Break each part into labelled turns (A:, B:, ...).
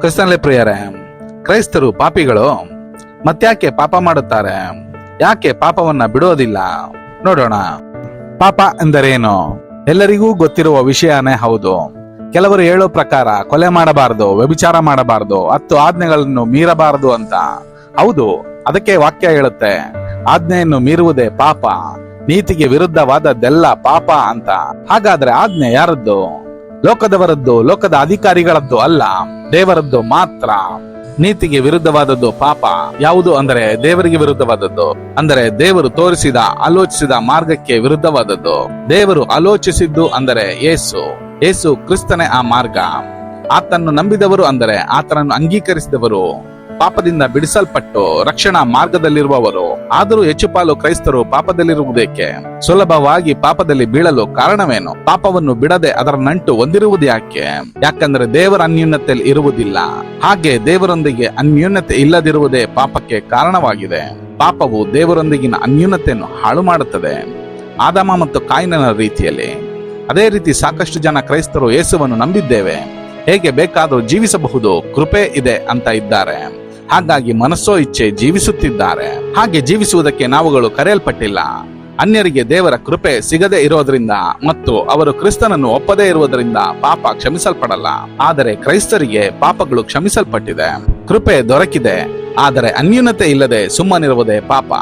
A: ಕ್ರಿಸ್ತನಲ್ಲಿ ಪ್ರಿಯರೇ, ಕ್ರೈಸ್ತರು ಪಾಪಿಗಳು ಮತ್ತ್ಯಾಕೆ ಪಾಪ ಮಾಡುತ್ತಾರೆ? ಯಾಕೆ ಪಾಪವನ್ನ ಬಿಡೋದಿಲ್ಲ? ನೋಡೋಣ. ಪಾಪ ಎಂದರೇನು? ಎಲ್ಲರಿಗೂ ಗೊತ್ತಿರುವ ವಿಷಯನೇ ಹೌದು. ಕೆಲವರು ಹೇಳೋ ಪ್ರಕಾರ ಕೊಲೆ ಮಾಡಬಾರದು, ವ್ಯಭಿಚಾರ ಮಾಡಬಾರದು, 10 ಆಜ್ಞೆಗಳನ್ನು ಮೀರಬಾರದು ಅಂತ. ಹೌದು, ಅದಕ್ಕೆ ವಾಕ್ಯ ಹೇಳುತ್ತೆ, ಆಜ್ಞೆಯನ್ನು ಮೀರುವುದೇ ಪಾಪ, ನೀತಿಗೆ ವಿರುದ್ಧವಾದದ್ದೆಲ್ಲ ಪಾಪ ಅಂತ. ಹಾಗಾದ್ರೆ ಆಜ್ಞೆ ಯಾರದ್ದು? ಲೋಕದವರದ್ದು, ಲೋಕದ ಅಧಿಕಾರಿಗಳದ್ದು ಅಲ್ಲ, ದೇವರದ್ದು ಮಾತ್ರ. ನೀತಿಗೆ ವಿರುದ್ಧವಾದದ್ದು ಪಾಪ ಯಾವುದು ಅಂದರೆ ದೇವರಿಗೆ ವಿರುದ್ಧವಾದದ್ದು, ಅಂದರೆ ದೇವರು ತೋರಿಸಿದ ಆಲೋಚಿಸಿದ ಮಾರ್ಗಕ್ಕೆ ವಿರುದ್ಧವಾದದ್ದು. ದೇವರು ಆಲೋಚಿಸಿದ್ದು ಅಂದರೆ ಯೇಸು ಕ್ರಿಸ್ತನೇ ಆ ಮಾರ್ಗ. ಆತನನ್ನು ನಂಬಿದವರು ಅಂದರೆ ಆತನನ್ನು ಅಂಗೀಕರಿಸಿದವರು, ಪಾಪದಿಂದ ಬಿಡಿಸಲ್ಪಟ್ಟು ರಕ್ಷಣಾ ಮಾರ್ಗದಲ್ಲಿರುವವರು. ಆದರೂ ಹೆಚ್ಚು ಪಾಲು ಕ್ರೈಸ್ತರು ಪಾಪದಲ್ಲಿರುವುದಕ್ಕೆ, ಸುಲಭವಾಗಿ ಪಾಪದಲ್ಲಿ ಬೀಳಲು ಕಾರಣವೇನು? ಪಾಪವನ್ನು ಬಿಡದೆ ಅದರ ನಂಟು ಹೊಂದಿರುವುದು ಯಾಕೆ? ಯಾಕಂದ್ರೆ ದೇವರ ಅನ್ಯೂನ್ಯತೆಯಲ್ಲಿ ಇರುವುದಿಲ್ಲ. ಹಾಗೆ ದೇವರೊಂದಿಗೆ ಅನ್ಯೂನ್ಯತೆ ಇಲ್ಲದಿರುವುದೇ ಪಾಪಕ್ಕೆ ಕಾರಣವಾಗಿದೆ. ಪಾಪವು ದೇವರೊಂದಿಗಿನ ಅನ್ಯೂನ್ಯತೆಯನ್ನು ಹಾಳು ಮಾಡುತ್ತದೆ, ಆದಾಮ ಮತ್ತು ಕಾಯಿನನ ರೀತಿಯಲ್ಲಿ. ಅದೇ ರೀತಿ ಸಾಕಷ್ಟು ಜನ ಕ್ರೈಸ್ತರು ಯೇಸುವನ್ನು ನಂಬಿದ್ದೇವೆ, ಹೇಗೆ ಬೇಕಾದರೂ ಜೀವಿಸಬಹುದು, ಕೃಪೆ ಇದೆ ಅಂತ ಇದ್ದಾರೆ. ಹಾಗಾಗಿ ಮನಸ್ಸೋ ಇಚ್ಛೆ ಜೀವಿಸುತ್ತಿದ್ದಾರೆ. ಹಾಗೆ ಜೀವಿಸುವುದಕ್ಕೆ ನಾವುಗಳು ಕರೆಯಲ್ಪಟ್ಟಿಲ್ಲ. ಅನ್ಯರಿಗೆ ದೇವರ ಕೃಪೆ ಸಿಗದೆ ಇರೋದ್ರಿಂದ ಮತ್ತು ಅವರು ಕ್ರಿಸ್ತನನ್ನು ಒಪ್ಪದೇ ಇರುವುದರಿಂದ ಪಾಪ ಕ್ಷಮಿಸಲ್ಪಡಲ್ಲ. ಆದರೆ ಕ್ರೈಸ್ತರಿಗೆ ಪಾಪಗಳು ಕ್ಷಮಿಸಲ್ಪಟ್ಟಿದೆ, ಕೃಪೆ ದೊರಕಿದೆ. ಆದರೆ ಅನ್ಯೂನ್ಯತೆ ಇಲ್ಲದೆ ಸುಮ್ಮನಿರುವುದೇ ಪಾಪ.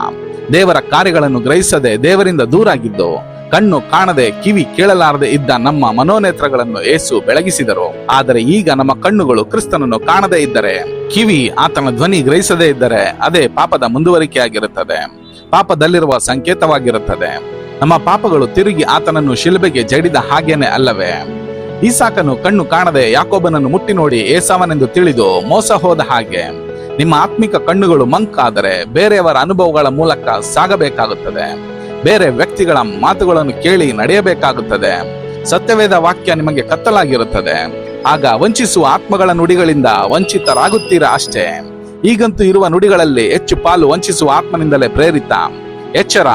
A: ದೇವರ ಕಾರ್ಯಗಳನ್ನು ಗ್ರಹಿಸದೆ ದೇವರಿಂದ ದೂರಾಗಿದ್ದು, ಕಣ್ಣು ಕಾಣದೆ ಕಿವಿ ಕೇಳಲಾರದೆ ಇದ್ದ ನಮ್ಮ ಮನೋನೇತ್ರಗಳನ್ನು ಯೇಸು ಬೆಳಗಿಸಿದರು. ಆದರೆ ಈಗ ನಮ್ಮ ಕಣ್ಣುಗಳು ಕ್ರಿಸ್ತನನ್ನು ಕಾಣದೇ ಇದ್ದರೆ, ಕಿವಿ ಆತನ ಧ್ವನಿ ಗ್ರಹಿಸದೇ ಇದ್ದರೆ ಅದೇ ಪಾಪದ ಮುಂದುವರಿಕೆಯಾಗಿರುತ್ತದೆ, ಪಾಪದಲ್ಲಿರುವ ಸಂಕೇತವಾಗಿರುತ್ತದೆ. ನಮ್ಮ ಪಾಪಗಳು ತಿರುಗಿ ಆತನನ್ನು ಶಿಲುಬೆಗೆ ಜಡಿದ ಹಾಗೇನೆ ಅಲ್ಲವೇ? ಈಸಾಕನು ಕಣ್ಣು ಕಾಣದೆ ಯಾಕೋಬನನ್ನು ಮುಟ್ಟಿ ನೋಡಿ ಏಸಾವನೆಂದು ತಿಳಿದು ಮೋಸ ಹೋದ ಹಾಗೆ ನಿಮ್ಮ ಆತ್ಮಿಕ ಕಣ್ಣುಗಳು ಮಂಕಾದರೆ ಬೇರೆಯವರ ಅನುಭವಗಳ ಮೂಲಕ ಸಾಗಬೇಕಾಗುತ್ತದೆ, ಬೇರೆ ವ್ಯಕ್ತಿಗಳ ಮಾತುಗಳನ್ನು ಕೇಳಿ ನಡೆಯಬೇಕಾಗುತ್ತದೆ. ಸತ್ಯವೇದ ವಾಕ್ಯ ನಿಮಗೆ ಕತ್ತಲಾಗಿರುತ್ತದೆ. ಆಗ ವಂಚಿಸುವ ಆತ್ಮಗಳ ನುಡಿಗಳಿಂದ ವಂಚಿತರಾಗುತ್ತೀರಾ ಅಷ್ಟೇ. ಈಗಂತೂ ಇರುವ ನುಡಿಗಳಲ್ಲಿ ಹೆಚ್ಚು ಪಾಲು ವಂಚಿಸುವ ಆತ್ಮನಿಂದಲೇ ಪ್ರೇರಿತ. ಎಚ್ಚರ!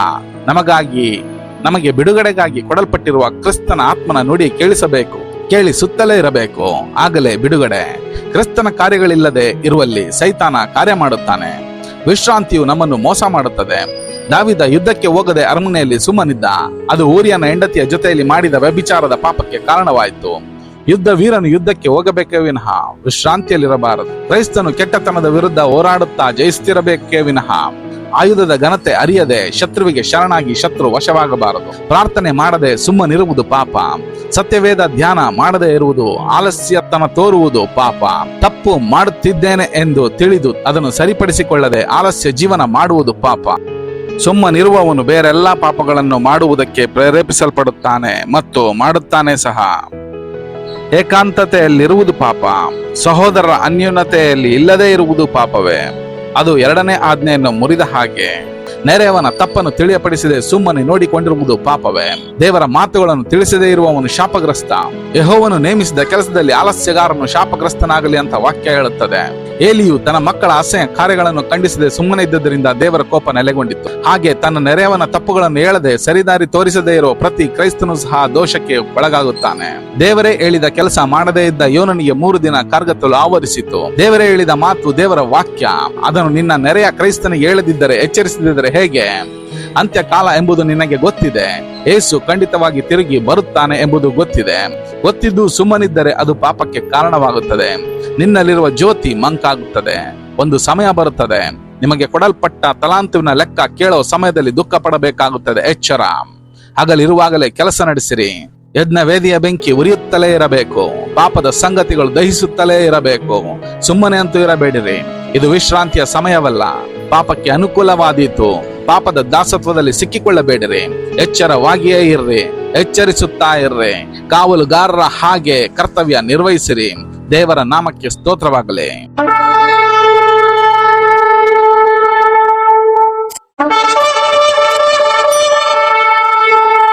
A: ನಮಗೆ ಬಿಡುಗಡೆಗಾಗಿ ಕೊಡಲ್ಪಟ್ಟಿರುವ ಕ್ರಿಸ್ತನ ಆತ್ಮನ ನುಡಿ ಕೇಳಿಸಬೇಕು, ಕೇಳಿಸುತ್ತಲೇ ಇರಬೇಕು, ಆಗಲೇ ಬಿಡುಗಡೆ. ಕ್ರಿಸ್ತನ ಕಾರ್ಯಗಳಿಲ್ಲದೆ ಇರುವಲ್ಲಿ ಸೈತಾನ ಕಾರ್ಯ ಮಾಡುತ್ತಾನೆ. ವಿಶ್ರಾಂತಿಯು ನಮ್ಮನ್ನು ಮೋಸ ಮಾಡುತ್ತದೆ. ದಾವೀದ ಯುದ್ಧಕ್ಕೆ ಹೋಗದೆ ಅರಮನೆಯಲ್ಲಿ ಸುಮ್ಮನಿದ್ದ. ಅದು ಊರಿಯನ ಹೆಂಡತಿಯ ಜೊತೆಯಲ್ಲಿ ಮಾಡಿದ ವ್ಯಭಿಚಾರದ ಪಾಪಕ್ಕೆ ಕಾರಣವಾಯಿತು. ಯುದ್ಧ ವೀರನು ಯುದ್ಧಕ್ಕೆ ಹೋಗಬೇಕೇ ವಿನಃ ವಿಶ್ರಾಂತಿಯಲ್ಲಿರಬಾರದು. ಕ್ರೈಸ್ತನು ಕೆಟ್ಟತನದ ವಿರುದ್ಧ ಹೋರಾಡುತ್ತಾ ಜಯಿಸುತ್ತಿರಬೇಕೇ ವಿನಃ ಆಯುಧದ ಘನತೆ ಅರಿಯದೆ ಶತ್ರುವಿಗೆ ಶರಣಾಗಿ ಶತ್ರು ವಶವಾಗಬಾರದು. ಪ್ರಾರ್ಥನೆ ಮಾಡದೆ ಸುಮ್ಮನಿರುವುದು ಪಾಪ. ಸತ್ಯವೇದ ಧ್ಯಾನ ಮಾಡದೆ ಇರುವುದು, ಆಲಸ್ಯತನ ತೋರುವುದು ಪಾಪ. ತಪ್ಪು ಮಾಡುತ್ತಿದ್ದೇನೆ ಎಂದು ತಿಳಿದು ಅದನ್ನು ಸರಿಪಡಿಸಿಕೊಳ್ಳದೆ ಆಲಸ್ಯ ಜೀವನ ಮಾಡುವುದು ಪಾಪ. ಸುಮ್ಮನಿರುವವನು ಬೇರೆಲ್ಲಾ ಪಾಪಗಳನ್ನು ಮಾಡುವುದಕ್ಕೆ ಪ್ರೇರೇಪಿಸಲ್ಪಡುತ್ತಾನೆ ಮತ್ತು ಮಾಡುತ್ತಾನೆ ಸಹ. ಏಕಾಂತತೆಯಲ್ಲಿರುವುದು ಪಾಪ. ಸಹೋದರರ ಅನ್ಯೂನ್ಯತೆಯಲ್ಲಿ ಇಲ್ಲದೆ ಇರುವುದು ಪಾಪವೇ. ಅದು 2ನೇ ಆಜ್ಞೆಯನ್ನು ಮುರಿದ ಹಾಗೆ. ನೆರೆಯವನ ತಪ್ಪನ್ನು ತಿಳಿಯಪಡಿಸದೆ ಸುಮ್ಮನೆ ನೋಡಿಕೊಂಡಿರುವುದು ಪಾಪವೇ. ದೇವರ ಮಾತುಗಳನ್ನು ತಿಳಿಸದೇ ಇರುವವನು ಶಾಪಗ್ರಸ್ತ. ಯೆಹೋವನು ನೇಮಿಸಿದ ಕೆಲಸದಲ್ಲಿ ಆಲಸ್ಯಗಾರನು ಶಾಪಗ್ರಸ್ತನಾಗಲಿ ಅಂತ ವಾಕ್ಯ ಹೇಳುತ್ತದೆ. ಏಲಿಯು ತನ್ನ ಮಕ್ಕಳ ಅಸಹ್ಯ ಕಾರ್ಯಗಳನ್ನು ಖಂಡಿಸದೆ ಸುಮ್ಮನೆ ಇದ್ದದರಿಂದ ದೇವರ ಕೋಪ ನೆಲೆಗೊಂಡಿತ್ತು. ಹಾಗೆ ತನ್ನ ನೆರೆಯವನ ತಪ್ಪುಗಳನ್ನು ಹೇಳದೆ ಸರಿದಾರಿ ತೋರಿಸದೇ ಇರುವ ಪ್ರತಿ ಕ್ರೈಸ್ತನು ಸಹ ದೋಷಕ್ಕೆ ಒಳಗಾಗುತ್ತಾನೆ. ದೇವರೇ ಹೇಳಿದ ಕೆಲಸ ಮಾಡದೇ ಇದ್ದ ಯೋನನಿಗೆ 3 ದಿನ ಕಾರ್ಗತ್ತಲು ಆವರಿಸಿತು. ದೇವರೇ ಹೇಳಿದ ಮಾತು ದೇವರ ವಾಕ್ಯ. ಅದನ್ನು ನಿನ್ನ ನೆರೆಯ ಕ್ರೈಸ್ತನಿಗೆ ಹೇಳದಿದ್ದರೆ, ಎಚ್ಚರಿಸದಿದ್ದರೆ ಹೇಗೆ? ಅಂತ್ಯಕಾಲ ಎಂಬುದು ನಿನಗೆ ಗೊತ್ತಿದೆ. ಯೇಸು ಖಂಡಿತವಾಗಿ ತಿರುಗಿ ಬರುತ್ತಾನೆ ಎಂಬುದು ಗೊತ್ತಿದೆ. ಗೊತ್ತಿದ್ದು ಸುಮ್ಮನಿದ್ದರೆ ಅದು ಪಾಪಕ್ಕೆ ಕಾರಣವಾಗುತ್ತದೆ. ನಿನ್ನಲ್ಲಿರುವ ಜ್ಯೋತಿ ಮಂಕಾಗುತ್ತದೆ. ಒಂದು ಸಮಯ ಬರುತ್ತದೆ, ನಿಮಗೆ ಕೊಡಲ್ಪಟ್ಟ ತಲಾಂತುವಿನ ಲೆಕ್ಕ ಕೇಳೋ ಸಮಯದಲ್ಲಿ ದುಃಖ ಪಡಬೇಕಾಗುತ್ತದೆ. ಎಚ್ಚರ! ಹಗಲಿರುವಾಗಲೇ ಕೆಲಸ ನಡೆಸಿರಿ. ಯಜ್ಞ ವೇದಿಯ ಬೆಂಕಿ ಉರಿಯುತ್ತಲೇ ಇರಬೇಕು. ಪಾಪದ ಸಂಗತಿಗಳು ದಹಿಸುತ್ತಲೇ ಇರಬೇಕು. ಸುಮ್ಮನೆ ಅಂತೂ ಇರಬೇಡಿರಿ. ಇದು ವಿಶ್ರಾಂತಿಯ ಸಮಯವಲ್ಲ, ಪಾಪಕ್ಕೆ ಅನುಕೂಲವಾದೀತು. ಪಾಪದ ದಾಸತ್ವದಲ್ಲಿ ಸಿಕ್ಕಿಕೊಳ್ಳಬೇಡಿರಿ. ಎಚ್ಚರವಾಗಿಯೇ ಇರ್ರಿ, ಎಚ್ಚರಿಸುತ್ತಾ ಇರ್ರಿ. ಕಾವಲುಗಾರರ ಹಾಗೆ ಕರ್ತವ್ಯ ನಿರ್ವಹಿಸಿರಿ. ದೇವರ ನಾಮಕ್ಕೆ ಸ್ತೋತ್ರವಾಗಲಿ.